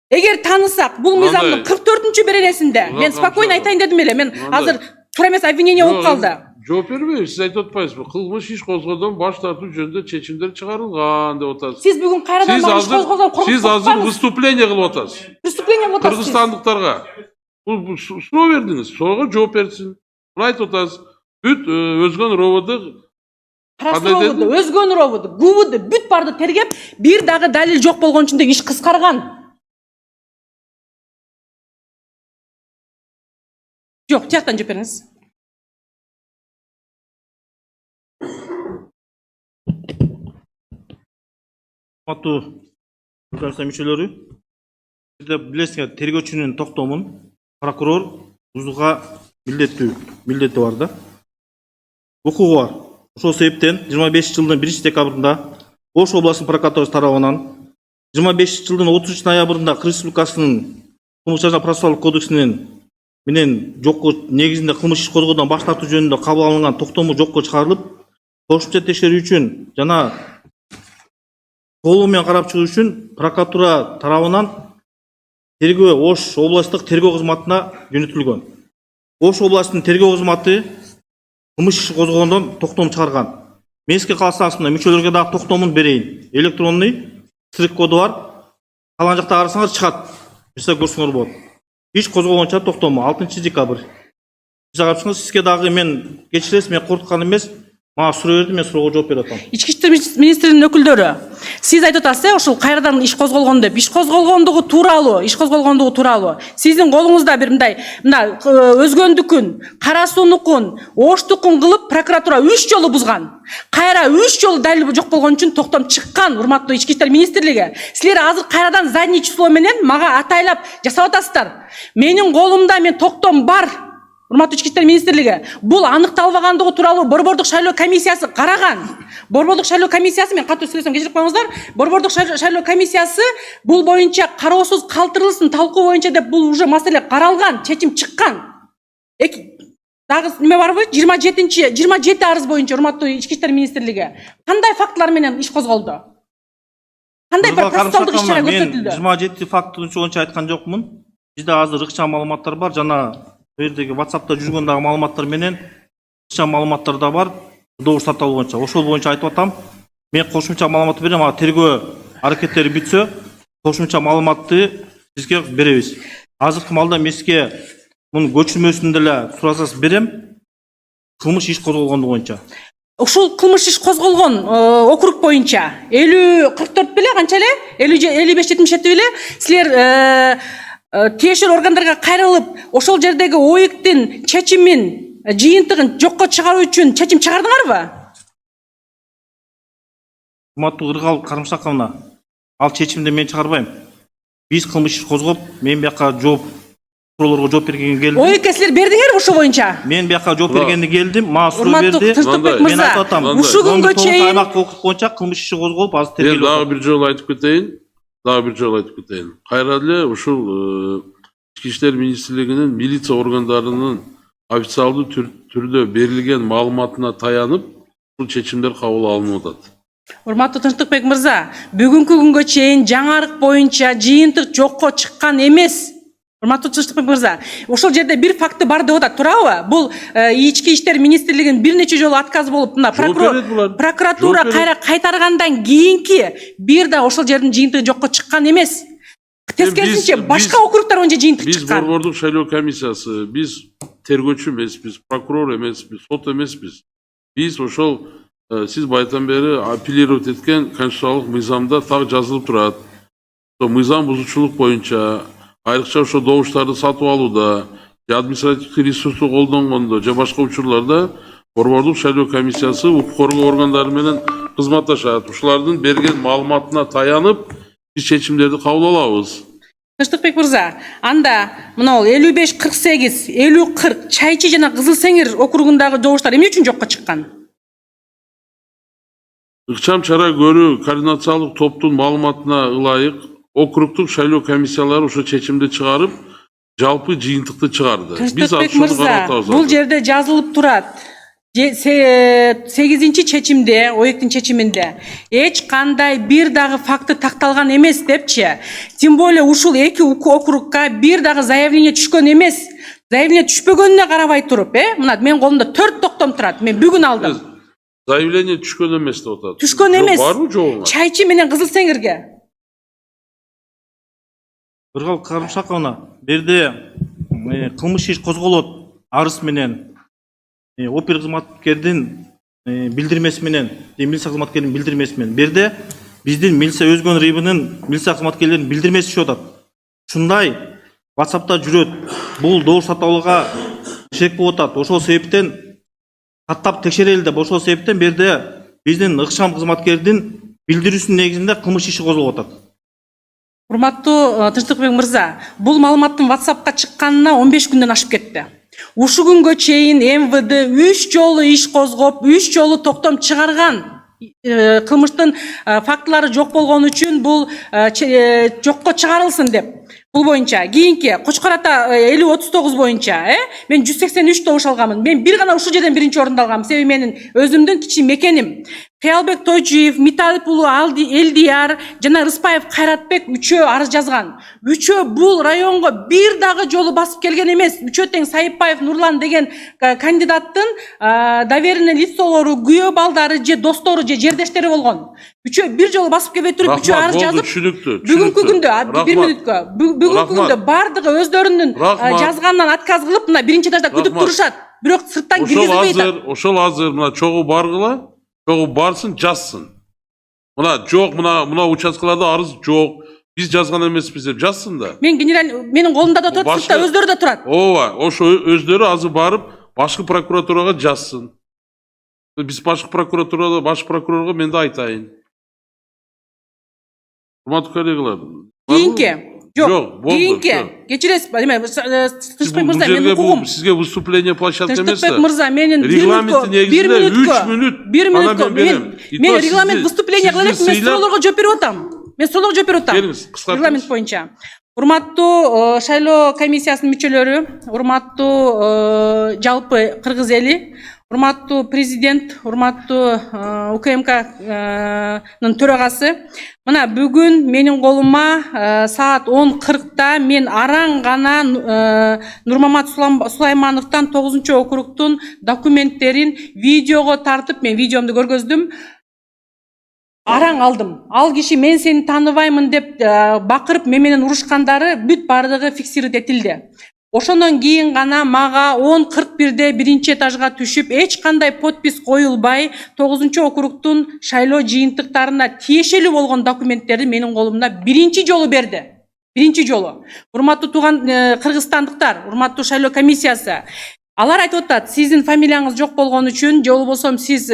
Эгер таанысак, бул мыйзамдын 44 беренесинде, мен спокойно айтайын дедим эле, мен азыр туура эмес обвинение болуп калды.
Жооп бербейсиз, сиз айтып атпайсызбы? Кылмыш иш козгоодон баш тартуу жөнүндө чечимдер чыгарылган деп атасыз.
Сиз бүгүн кайрадан баш козгоодон коркуп
Сиз азыр выступление кылып атасыз.
Преступление кылып атасыз.
Кыргызстандыктарга. Бул суроо бердиңиз, сорого жооп берсин. Буну айтып атасыз. Бүт Өзгөн роводу
Өзгөн роводу, губуду бүт барды тергеп, бир дагы далил жок болгон үчүн иш кыскарган. Жок, тияктан жооп бериңиз.
Урматтуу комиссия мүчөлөрү, сиздер билесиңер, тергөөчүнүн токтомун прокурор бузууга милдети бар да. Укугу бар. Ошол себептен 25 жылдын 1 декабрында Ош областынын прокуратурасы тарабынан 25 жылдын 30 ноябрында Кыргыз Республикасынын кылмыш жаза процессуалдык кодексинин менен жокко негизинде кылмыш иш козгоодон баш тартуу жөнүндө кабыл алынган токтому жокко чыгарылып, кошумча текшерүү үчүн жана толугу менен карап чыгуу үчүн прокуратура тарабынан тергөө Ош областтык тергөө кызматына жөнөтүлгөн. Ош областынын тергөө кызматы кылмыш иши козгогондон токтом чыгарган. Мен сизге кааласаңыз мүчөлөргө дагы токтомун берейин. Электронный стрик коду бар. калган жакта карасаңар чыгат. Биз көрсөңөр болот. Иш козголгонча токтомо 6 декабрь. Биз карапсаңыз сизге дагы мен кечиресиз, мен коркуткан эмес. Мага суроо берди, мен суроого жооп берип атам.
Ички иштер министринин өкүлдөрү, сиз айтып атасыз, ушул кайрадан иш козголгон деп. Иш козголгондугу тууралуу. Сиздин колуңузда бир мына өзгөндүкүн, кара суунукун, оштукун кылып прокуратура 3 жолу бузган. Кайра 3 жолу далил жок болгон үчүн токтом чыккан, урматтуу ички иштер министрлиги. Силер азыр кайрадан задний число менен мага атайлап жасап атасыздар. Менин колумда мен токтом бар. Урматтуу ички иштер министрлиги, бул аныкталбагандыгы тууралуу Борбордук шайлоо комиссиясы караган. Борбордук шайлоо комиссиясы, мен катуу сүйлөсөм кечирип коюңуздар, Борбордук шайлоо комиссиясы бул боюнча кароосуз калтырылсын, талкуу боюнча деп бул уже маселе каралган, чечим чыккан. Дагы неме барбы? 27 арыз боюнча урматтуу ички иштер министрлиги кандай фактылар менен иш козголду? Кандай бир процессуалдык иш-чара көрсөтүлдү?
27 факты боюнча айткан жокмун. Бизде азыр ыкчам маалыматтар бар, жана жердеги WhatsApp'та жүргөн дагы маалыматтар менен ыкчам маалыматтар да бар. Добуш сатып боюнча, ошол боюнча айтып атам. Мен кошумча маалымат берем, ага тергөө аракеттери бүтсө, кошумча маалыматты сизге беребиз. Азыркы маалда мен сизге мунун көчүрмөсүн деле сурасаңыз берем. Кылмыш иш козголгондугу боюнча.
Ушул кылмыш иш козголгон округ боюнча 44 беле, канча эле? 55-77 беле? Силер тиешелүү органдарга кайрылып, ошол жердеги ОИКтин чечимин, жыйынтыгын жокко чыгаруу үчүн чечим чыгардыңарбы?
Урматтуу Ыргал Карымшаковна, ал чечимди мен чыгарбайм. Биз кылмыш иш козгоп, мен бияка суроолорго жооп бергенге келдим.
ОИКке силер бердиңерби ошол боюнча?
Мен бияка жооп бергенге келдим, мага суроо берди.
Тынчтыкбек
Мен айтып атам,
мырза, ушу күнгө чейин
аймактык округ боюнча кылмыш иши козголуп, азыр
Мен
тергелип
дагы бир жолу айтып кетейин. Кайра эле ушул ички иштер министрлигинин милиция органдарынын официалдуу түрдө берилген маалыматына таянып, бул чечимдер кабыл алынып атат.
Урматтуу Тынчтыкбек мырза, бүгүнкү күнгө чейин жаңарык боюнча жыйынтык жокко чыккан эмес. Урматтуу Тынчтыкбек мырза, ошол жерде бир факты бар деп атат, туурабы? Бул ички иштер министрлигинин бир нече жолу отказ болуп, мына прокуратура кайтаргандан кийинки бир да ошол жердин жыйынтыгы жокко чыккан эмес. Тескерисинче башка округдар боюнча жыйынтык
Биз
чыккан.
Борбордук шайлоо комиссиясы, биз тергөөчү эмеспиз, прокурор эмеспиз, сот эмеспиз. Биз ошол сиз байдан бери апеллировать эткен конституциялык мыйзамда так жазылып турат. Мыйзам бузуучулук боюнча айрыкча ошо добуштарды сатып алууда, административдик ресурсту колдонгондо же башка учурларда Борбордук шайлоо комиссиясы укук коргоо органдары менен кызматташат. Ушулардын берген маалыматына таянып, биз чечимдерди кабыл алабыз.
Тынчтыкбек мырза, анда мына 55-48, 50-40 Чайчы жана Кызыл Сеңир округундагы добуштар эмне үчүн жокко чыккан?
Ыкчам чара көрүү координациялык топтун маалыматына ылайык округдук шайлоо комиссиялары ошо чечимди чыгарып, жалпы жыйынтыкты чыгарды.
Тынчтыкбек мырза, бул жерде жазылып турат. 8-чи чечимде, ОИКтин чечиминде эч кандай бир дагы факты такталган эмес депчи. Тем более ушул эки округга бир дагы заявление түшкөн эмес. Заявление түшпөгөнүнө карабай туруп, мына мен колумда 4 токтом турат. Мен бүгүн алдым.
Заявление түшкөн эмес деп атат.
Түшкөн эмес.
Барбы жокпу?
Чайчы менен Кызыл Сеңирге.
Ыргал Карымшаковна, берде кылмыш иш козголот арыз менен опер кызматкердин билдирмеси менен, милиция кызматкеринин билдирмеси менен. Берде биздин милиция өзгөн районунун милиция кызматкерлеринин билдирмеси түшүп атат. Ушундай WhatsApp'та жүрөт. Бул добуш сатып алууга шек болуп атат. Ошол себептен каттап текшерели деп, ошол себептен берде биздин ыкчам кызматкердин билдирүүсүнүн негизинде кылмыш иши козголуп атат.
Урматтуу Тынчтыкбек мырза, бул маалыматтын WhatsApp'ка чыкканына 15 күндөн ашып кетти. Ушу күнгө чейин МВД 3 жолу иш козгоп, 3 жолу токтом чыгарган. Кылмыштын фактылары жок болгон үчүн бул жокко чыгарылсын деп. Бул боюнча кийинки Кочкор ата 50-39 боюнча, мен 183 добуш алганмын. Мен бир гана ушул жерден биринчи орунду алгам. Себеби менин өзүмдүн кичи мекеним. Кыялбек Тойчиев, Миталип уулу Элдияр жана Рыспаев Кайратбек үчөө арыз жазган. Үчөө бул районго бир дагы жолу басып келген эмес. Үчөө тең Сайыпбаев Нурлан деген кандидаттын доверенный лицолору, күйөө балдары же достору же жердештери болгон. Үчөө бир жолу басып келбей туруп үчөө арыз жазып, бүгүнкү күндө бир мүнөткө бүгүнкү күндө бардыгы өздөрүнүн жазгандан отказ кылып мына биринчи этажда күтүп турушат. Бирок сырттан киргизбей атат.
Ошол азыр мына чогуу баргыла, чогуу барсын, жазсын. Мына жок, мына участкаларда арыз жок. Биз жазган эмеспиз деп жазсын да.
Менин колумда да турат, сыртта өздөрү да турат.
Ооба, ошо өздөрү азыр барып башкы прокуратурага жазсын. Биз башкы прокурорго мен да айтайын. Урматтуу коллегалар. Жок, болду.
Кечиресиз, Тышпек мырза, менин укугум.
Сизге выступление площадка эмес да.
Тышпек мырза, менин
бир мүнөткө
мен регламент выступление кыла элек, мен суроолорго жооп берип атам.
Келиңиз, кыскартыңыз.
Регламент боюнча. Урматтуу шайлоо комиссиясынын мүчөлөрү, урматтуу жалпы кыргыз эли, урматтуу президент, урматтуу УКМКнын төрагасы. Мына бүгүн менин колума саат 10:40 мен араң гана Нурмамат Сулаймановдон 9-округтун документтерин видеого тартып, мен видеомду көргөздүм. Араң алдым. Ал киши мен сени тааныбаймын деп бакырып менен урушкандары бүт бардыгы фиксировать этилди. Ошондон кийин гана мага 10:41-де биринчи этажга түшүп, эч кандай подпись коюлбай, 9-округтун шайлоо жыйынтыктарына тиешелүү болгон документтерди менин колумда биринчи жолу берди. Биринчи жолу. Урматтуу тууган кыргызстандыктар, урматтуу шайлоо комиссиясы, алар айтып атат, сиздин фамилияңыз жок болгон үчүн, же болбосо сиз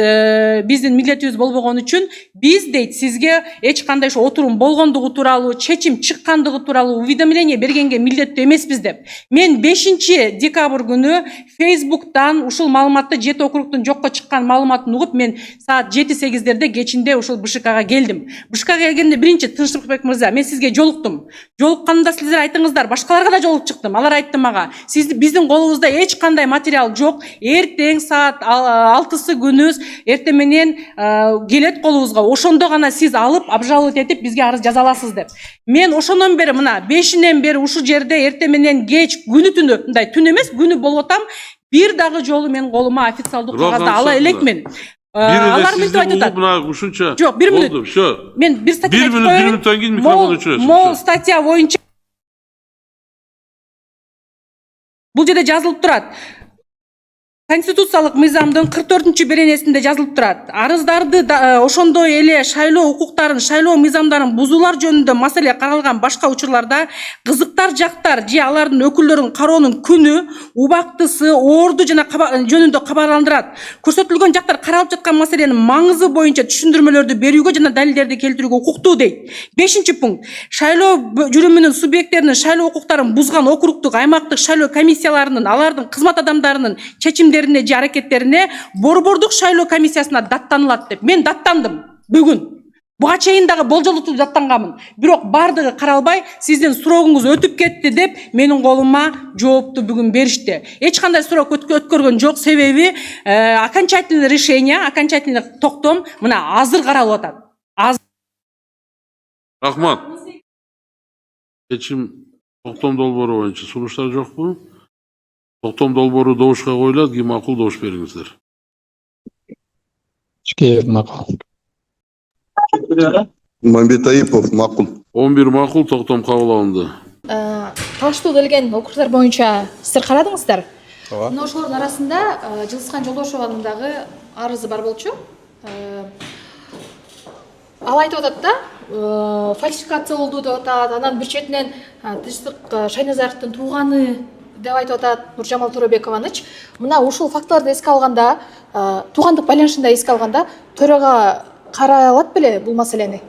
биздин милдетибиз болбогон үчүн, биз дейт сизге эч кандай отурум болгондугу тууралуу, чечим чыккандыгы тууралуу уведомление бергенге милдеттүү эмеспиз деп. Мен 5-декабрь күнү Facebook'тан ушул маалыматты 7-округтун жокко чыккан маалыматын угуп, мен саат 7-8-дерде кечинде ушул БШКга келдим. БШКга келгенде биринчи Тынчбек мырза, мен сизге жолуктум. Жолукканда сиздер айттыңыздар, башкаларга да жолугуп чыктым. Алар айтты мага, биздин колубузда эч кандай материал жок. Эртең саат 6-сы күнүз эртең менен келет колубузга. Ошондо гана сиз алып, обжаловать этип бизге арыз жаза аласыз деп. Мен ошондон бери мына 5-инен бери ушул жерде эртең менен кеч күнү-түнү, мындай түн эмес, күнү болуп атам. Бир дагы жолу мен колума официалдуу кагазды ала элекмин. Алар мынтип айтып атат. Жок, 1 мүнөт. Мен бир статья айтып коеюн.
1 мүнөттөн кийин микрофон өчүрөсүз.
Мол статья боюнча бул жерде жазылып турат. Конституциялык мыйзамдын 44-беренесинде жазылып турат. Арыздарды ошондой эле шайлоо укуктарын, шайлоо мыйзамдарын бузуулар жөнүндө маселе каралган башка учурларда кызыктар жактар же алардын өкүлдөрүн кароонун күнү, убактысы, орду жана жөнүндө кабарландырат. Көрсөтүлгөн жактар каралып жаткан маселенин маңызы боюнча түшүндүрмөлөрдү берүүгө жана далилдерди келтирүүгө укуктуу дейт. 5-пункт. Шайлоо жүрүмүнүн субъекттеринин шайлоо укуктарын бузган округдук, аймактык шайлоо комиссияларынын, алардын кызмат адамдарынын чечимдерин же аракеттерине борбордук шайлоо комиссиясына даттанылат деп. Мен даттандым бүгүн. Буга чейин дагы болжолдуу даттангамын. Бирок бардыгы каралбай, сиздин сурооңуз өтүп кетти деп менин колума жоопту бүгүн беришти. Эч кандай суроо өткөргөн жок, себеби окончательный решение, окончательный токтом мына азыр каралып атат.
Рахмат. Чечим токтом долбоору боюнча сунуштар жокпу? Токтом долбоору добушка коюлат, ким макул добуш бериңиздер.
Макул.
Мамбет Айыпов, макул.
11 макул, токтом кабыл алынды.
Талаштуу келген округдар боюнча сиздер карадыңыздар. Мына ошолордун арасында Жылысхан Жолдошованын дагы арызы бар болчу. Ал айтып атат да, фальсификация болду деп атат. Анан бир четинен Тынчтык Шайназаровдун тууганы деп айтып атат Нуржамал Торобекованыч. Мына ушул фактыларды эске алганда, туугандык байланышында эске алганда, төрага карай алат беле бул маселени?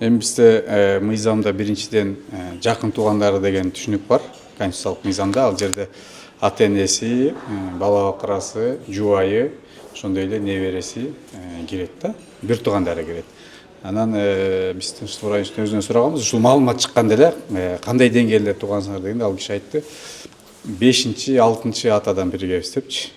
Эми бизде мыйзамда биринчиден жакын туугандары деген түшүнүк бар. Конституциялык мыйзамда ал жерде ата энеси, бала бакырасы, жубайы, ошондой эле небереси кирет да. Бир туугандары кирет. Анан биз Тынчтык Врачтын өзүнөн сураганбыз, ушул маалымат чыкканда эле кандай деңгээлде туугансыңар дегенде ал киши айтты, 5-6 атадан биригебиз депчи.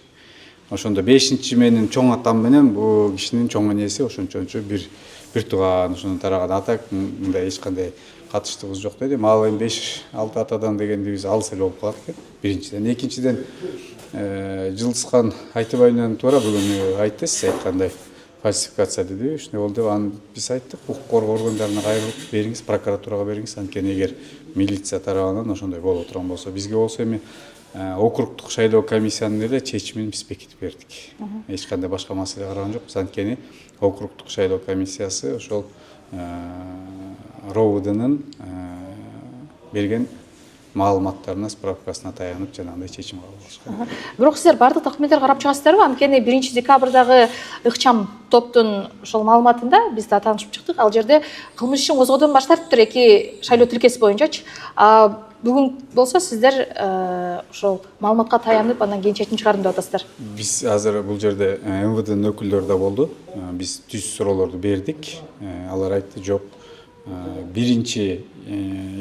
ошондо 5 менин чоң атам менен бул кишинин чоң энеси ошончо бир тууган ошондон тараган. Атак мындай эч кандай катыштыгыбыз жок дедим. Ал эми 5-6 атадан дегенди биз алыс эле болуп калат экен. Биринчиден, экинчиден Жылдызхан Айтыбайнын туура бүгүн айтты, сиз айткандай фальсификация деди. Ушундай болду деп аны биз айттык. Укук коргоо органдарына кайрылып бериңиз, прокуратурага бериңиз. Анткени эгер милиция тарабынан ошондой боло турган болсо, бизге болсо эми округдук шайлоо комиссиянын эле чечимин биз бекитип бердик. Эч кандай башка маселе караган жокпуз. Анткени округдук шайлоо комиссиясы ошол РОВДнын берген маалыматтарына, справкасына таянып жанагындай чечим кабыл кылышкан.
Бирок сиздер бардык документтер карап чыгасыздарбы? Анткени 1 декабрдагы ыкчам топтун ошол маалыматында биз да таанышып чыктык. Ал жерде кылмыш ишин козгоодон баш тартыптыр эки шайлоо тилкеси боюнчачы. Бүгүн болсо сиздер ошол маалыматка таянып андан кийин чечим чыгардым деп атасыздар.
Биз азыр бул жерде МВДнын өкүлдөрү да болду. Биз түз суроолорду бердик. Алар айтты жок, биринчи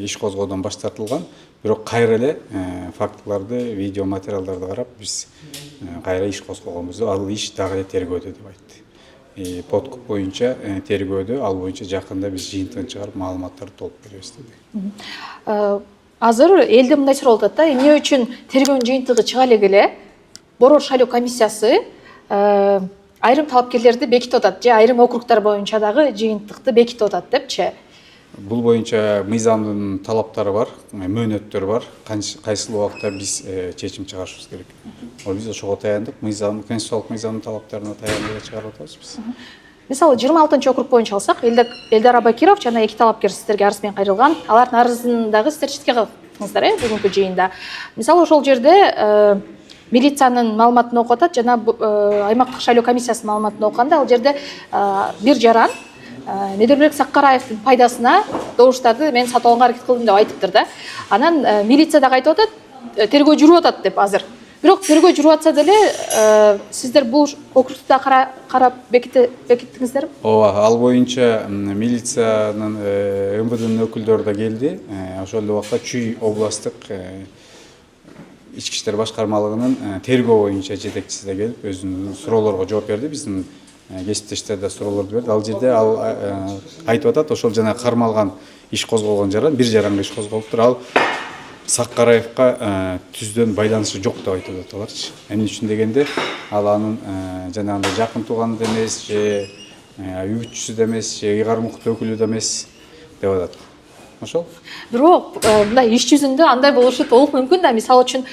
иш козгоодон баш тартылган. Бирок кайра эле фактыларды, видео материалдарды карап биз кайра иш козгогонбуз. Ал иш дагы эле тергөөдө деп айтты. Подкуп боюнча тергөөдө, ал боюнча жакында биз жыйынтыгын чыгарып маалыматтарды толук беребиз деди.
Азыр элде мындай суроо болуп атат да, эмне үчүн тергөөнүн жыйынтыгы чыга эле Борбор шайлоо комиссиясы айрым талапкерлерди бекитип атат же айрым округдар боюнча дагы жыйынтыкты бекитип атат депчи?
Бул боюнча мыйзамдын талаптары бар, мөөнөттөр бар. Кайсыл убакта биз чечим чыгарышыбыз керек. Биз ошого таяндык, конституциялык мыйзамдын талаптарына таянып чыгарып атабыз биз.
Мисалы 26-округ боюнча алсак, Элдар Абакиров жана эки талапкер сиздерге арыз менен кайрылган. Алардын арызын дагы сиздер четке калдыңыздар, бүгүнкү жыйында. Мисалы ошол жерде милициянын маалыматын окуп атат жана аймактык шайлоо комиссиясынын маалыматын окуганда ал жерде бир жаран Медербек Саккараевдин пайдасына добуштарды мен сатып алганга аракет кылдым деп айтыптыр да. Анан милиция дагы айтып атат, тергөө жүрүп атат деп азыр. Бирок тергөө жүрүп атса деле сиздер бул округда карап бекиттиңиздерби?
Ооба, ал боюнча милициянын МВДнын өкүлдөрү да келди. Ошол эле убакта Чүй областтык ички иштер башкармалыгынын тергөө боюнча жетекчиси да келип өзүнүн суроолорго жооп берди. Биздин кесиптештер да суроолорду берди. Ал жерде ал айтып атат, ошол жана кармалган иш козголгон жаран, бир жаранга иш козголуптур. Ал Саккараевка түздөн байланышы жок деп айтып атат аларчы. Эмне үчүн дегенде, ал анын жанагындай жакын тууганы да эмес, же үгүтчүсү да эмес, же ыйгар мукт өкүлү да эмес деп атат. Ошол.
Бирок мындай иш жүзүндө андай болушу толук мүмкүн да. Мисалы үчүн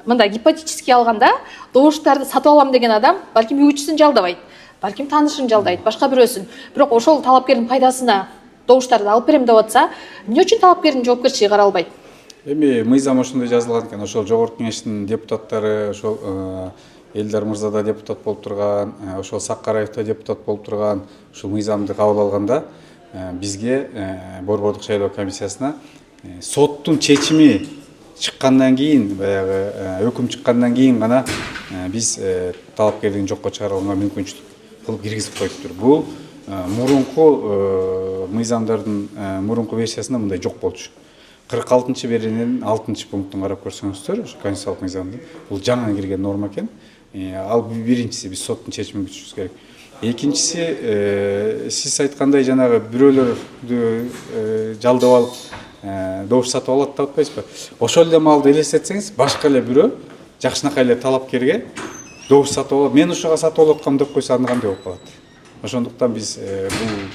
мындай гипотетически алганда, добуштарды сатып алам деген адам балким үгүтчүсүн жалдабайт, балким таанышын жалдайт, башка бирөөсүн. Бирок ошол талапкердин пайдасына добуштарды алып берем деп атса, эмне үчүн талапкердин жоопкерчилиги каралбайт?
Эми мыйзам ошондой жазылган экен. Ошол жогорку кеңештин депутаттары, ошол Элдар мырза да депутат болуп турган, ошол Саккараев да депутат болуп турган, ушул мыйзамды кабыл алганда бизге Борбордук шайлоо комиссиясына соттун чечими чыккандан кийин, баягы өкүм чыккандан кийин гана биз талапкердин жокко чыгарганга мүмкүнчүлүк кылып киргизип коюптур. Бул мурунку мыйзамдардын мурунку версиясында мындай жок болчу. 46 берененин 6 пунктун карап көрсөңүздөр, ошо конституциялык мыйзамдын бул жаңы кирген норма экен. Ал биринчиси биз соттун чечимин күтүшүбүз керек. Экинчиси, сиз айткандай жанагы бирөөлөрдү жалдап алып добуш сатып алат деп атпайсызбы? Ошол эле маалда элестетсеңиз, башка эле бирөө жакшынакай эле талапкерге добуш сатып алып, мен ушуга сатып алып аткам деп койсо аны кандай болуп калат? Ошондуктан биз бул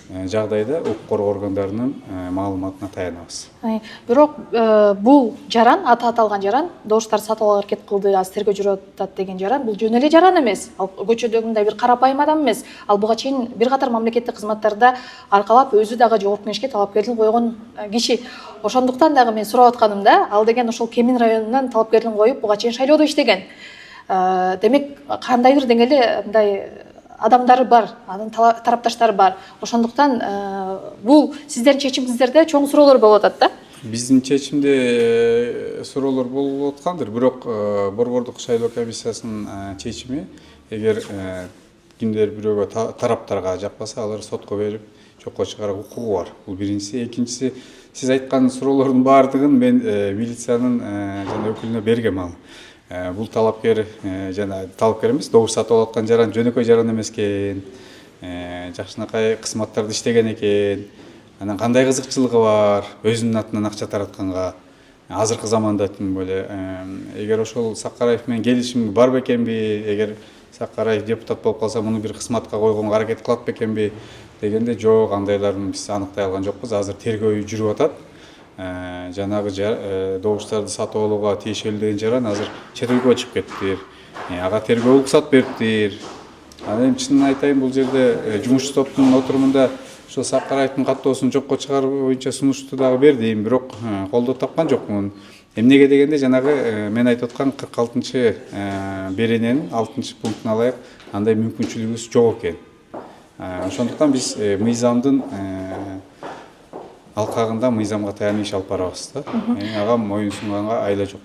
жагдайда укук коргоо органдарынын маалыматына таянабыз.
Бирок бул жаран, аты аталган жаран, добуштарды сатып алууга аракет кылды, азыр тергөө жүрүп атат деген жаран, бул жөн эле жаран эмес. Ал көчөдөгүндай бир карапайым адам эмес. Ал буга чейин бир катар мамлекеттик кызматтарда аркалап, өзү дагы жогорку кеңешке талапкерлик койгон киши. Ошондуктан дагы мен сурап атканым да, ал деген ошол Кемин районунан талапкерлик коюп, буга чейин шайлоодо иштеген. Демек, кандайдыр деңгээлде мындай адамдары бар, анын тарапташтары бар. Ошондуктан бул сиздердин чечимиңиздерде чоң суроолор болуп атат да.
Биздин чечимде суроолор болуп аткандыр, бирок Борбордук шайлоо комиссиясынын чечими эгер кимдер бирөөгө тараптарга жакпаса, алар сотко берип жокко чыгаруу укугу бар. Бул биринчиси. Экинчиси, сиз айткан суроолордун баардыгын мен милициянын жана өкүлүнө бергем ал. Бул талапкер жана талапкер эмес, добуш сатып алып аткан жаран жөнөкөй жаран эмес экен. Жакшынакай кызматтарды иштеген экен. Анан кандай кызыкчылыгы бар өзүнүн атынан акча таратканга. Азыркы заманда тим эле эгер ошол Сакараев менен келишим бар бекенби, эгер Сакараев депутат болуп калса муну бир кызматка койгонго аракет кылат бекенби дегенде жок, андайларын биз аныктай алган жокпуз. Азыр тергөө жүрүп атат. Жанагы добуштарды сатып алууга тиешелүү деген жаран азыр чет өлкөгө чыгып кетиптир. Ага тергөө уруксат бериптир. Анан чынын айтайын, бул жерде жумушчу топтун отурумунда ошо Сакараевдин каттоосун жокко чыгаруу боюнча сунушту дагы бердим, бирок колдоо тапкан жокмун. Эмнеге дегенде жанагы мен айтып аткан 46 берененин 6 пунктун алайык, андай мүмкүнчүлүгүбүз жок экен. Ошондуктан биз мыйзамдын алкагында мыйзамга таянып иш алып барабыз да. Ага моюн сунганга айла жок.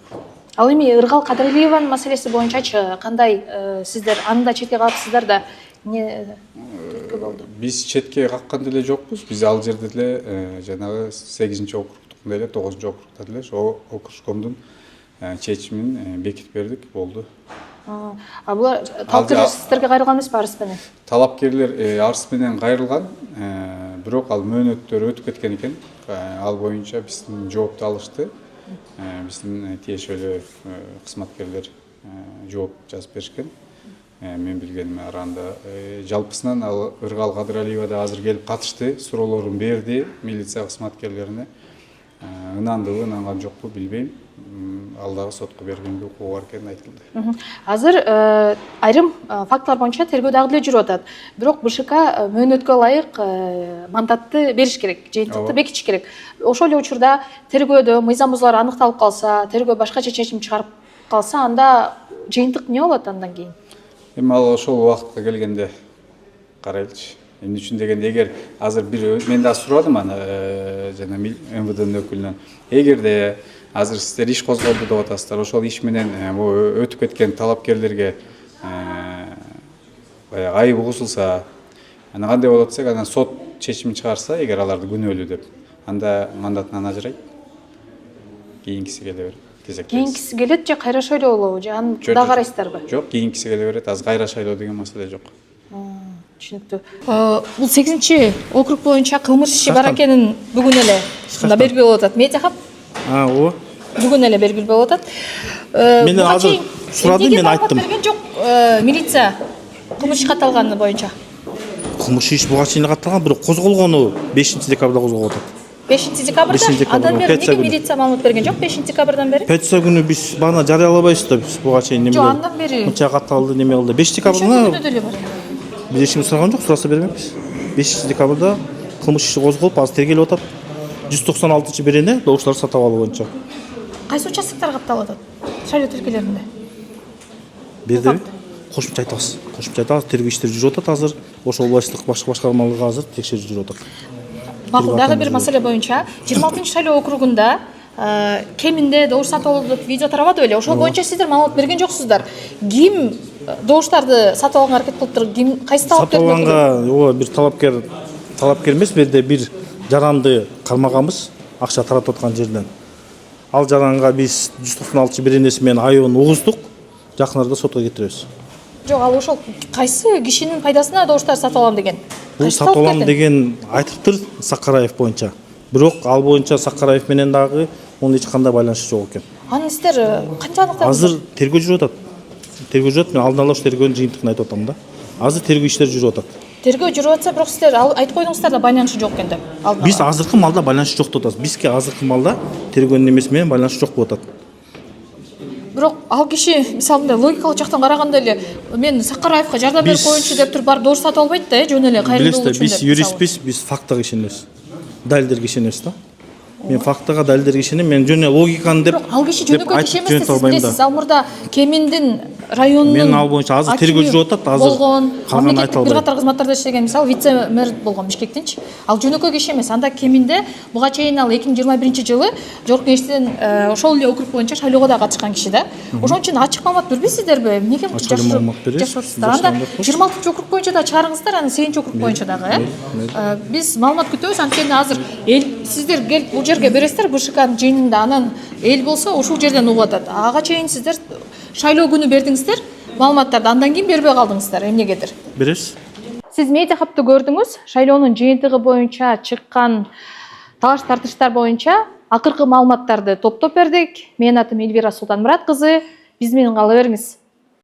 Ал эми Ыргал Кадыралиеванын маселеси боюнчачы кандай сиздер аны да четке калыпсыздар да эмне түрткү болду?
Биз четке каккан деле жокпуз. Биз ал жерде деле жанагы 8-округтук деле 9-округда деле ошо окружкомдун чечимин бекитип бердик, болду.
Булар талапкерлер сиздерге кайрылган эмеспи арыз менен?
Талапкерлер арыз менен кайрылган, бирок ал мөөнөттөр өтүп кеткен экен. Ал боюнча биздин жоопту алышты. Биздин тиешелүү кызматкерлер жооп жазып беришкен. Мен билгеним аранда жалпысынан ал Ыргал Кадыралиева да азыр келип катышты, суроолорун берди милиция кызматкерлерине. Ынандыбы, ынанган жокпу билбейм. Ал дагы сотко бергенге укугу бар экени айтылды.
Азыр айрым фактылар боюнча тергөө дагы деле жүрүп атат. Бирок БШК мөөнөткө ылайык мандатты бериш керек, жыйынтыкты бекитиш керек. Ошол эле учурда тергөөдө мыйзам бузуулар аныкталып калса, тергөө башкача чечим чыгарып калса, анда жыйынтык эмне болот андан кийин?
Эми ал ошол убакытка келгенде карайлычы. Эмне үчүн дегенде, эгер азыр мен да сурадым аны жана МВДнын өкүлүнөн. Эгерде азыр сиздер иш козголду деп атасыздар, ошол иш менен өтүп кеткен талапкерлерге баягы айып угузулса, анан кандай болот десек, анан сот чечим чыгарса, эгер аларды күнөөлүү деп, анда мандатынан ажырайт. Кийинкиси келе берет.
Кийинкиси келет же кайра шайлоо болобу, же аны да карайсыздарбы?
Жок, кийинкиси келе берет. Азыр кайра шайлоо деген маселе жок.
Түшүнүктүү. Бул 8-округ боюнча кылмыш иши бар экенин бүгүн эле ушунда белгилүү болуп атат. Медиа хаб?
Ооба.
Бүгүн эле белгилүү болуп атат.
Мен азыр сурадым, мен айттым.
Берген жок милиция кылмыш иш катталганы боюнча.
Кылмыш иш буга чейин катталган, бирок козголгону 5-декабрда козголуп атат.
5-декабрда? Андан бери неге милиция маалымат берген жок 5-декабрдан бери?
Пятница күнү биз бана жарыялабайбыз да, биз буга чейин неме.
Жок, андан бери.
Мынча катталды, неме кылды. 5-декабрда биз эч ким сураган жок, сураса бермекпиз. 5-декабрда кылмыш иши козголуп, азыр тергелип атат. 196-берене добуштарды сатып алуу боюнча.
Кайсы участоктор катталып атат? Шайлоо тилкелеринде.
Бердеби? Кошумча айтабыз. Тергөө иштери жүрүп атат азыр. Ошол областтык башкармалыгы азыр текшерүү жүрүп атат.
Макул, дагы бир маселе боюнча 26-шайлоо округунда кеминде добуш сатып алуу деп видео тарабады беле? Ошол боюнча сиздер маалымат берген жоксуздар. Ким добуштарды сатып алганга аракет кылыптыр? Ким кайсы талапкер?
Сатып алганга ооба бир талапкер эмес, берде бир жаранды кармаганбыз, акча таратып аткан жерден. Ал жаранга биз 196-беренеси менен айыбын угуздук. Жакын арада сотко кетиребиз.
Жок, ал ошол кайсы кишинин пайдасына добуштарды сатып алам деген?
Бул сатып алам деген айтыптыр Сакараев боюнча. Бирок ал боюнча Сакараев менен дагы онун эч кандай байланышы жок экен.
Аны сиздер канча аныктадыңыздар?
Азыр тергөө жүрүп атат. Мен алдын ала тергөөнүн жыйынтыгын айтып атам да. Азыр тергөө иштери жүрүп атат.
Тергөө жүрүп атса, бирок сиздер айтып койдуңуздар да байланышы жок экен деп.
Биз азыркы малда байланышы жок деп атабыз. Бизге азыркы малда тергөөнүн немеси менен байланышы жок болуп атат.
Бирок ал киши мисалында логикалык жактан караганда эле мен Сакараевга жардам берип коюнчу деп туруп барып добуш сатып албайт да, жөн эле кайрылуу үчүн.
Биз юристпиз, биз фактыга ишенебиз. Далилдерге ишенебиз да. Мен фактыга, далилдерге ишенем. Мен жөн эле логиканы деп.
Ал киши жөнөкөй киши эмес, сиз билесиз. Ал мурда Кеминдин районунун
мен ал боюнча азыр тергөө жүрүп атат, азыр калган айта албайм.
Бир катар кызматтарда иштеген, мисалы вице-мэр болгон Бишкектинчи. Ал жөнөкөй киши эмес. Анда Кеминде буга чейин ал 2021-жылы Жогорку Кеңештин ошол эле округ боюнча шайлоого да катышкан киши да. Ошон үчүн ачык маалымат бербейсиздерби? Эмнеге мынча жашырып? Анда 26-округ боюнча да чыгарыңыздар, аны 8-округ боюнча дагы, Биз маалымат күтөбүз, анткени азыр сиздер келип бул жерге бересиздер, БШКнын жыйынында, анан эл болсо ушул жерден угуп атат. Ага чейин сиздер шайлоо күнү бердиңиздер маалыматтарды, андан кийин бербей калдыңыздар, эмнегедир?
Бересиз.
Сиз медиа хабты көрдүңүз, шайлоонун жыйынтыгы боюнча чыккан талаш тартыштар боюнча акыркы маалыматтарды топтоп бердик. Менин атым Элвира Султанмурат кызы, биз менен кала бериңиз.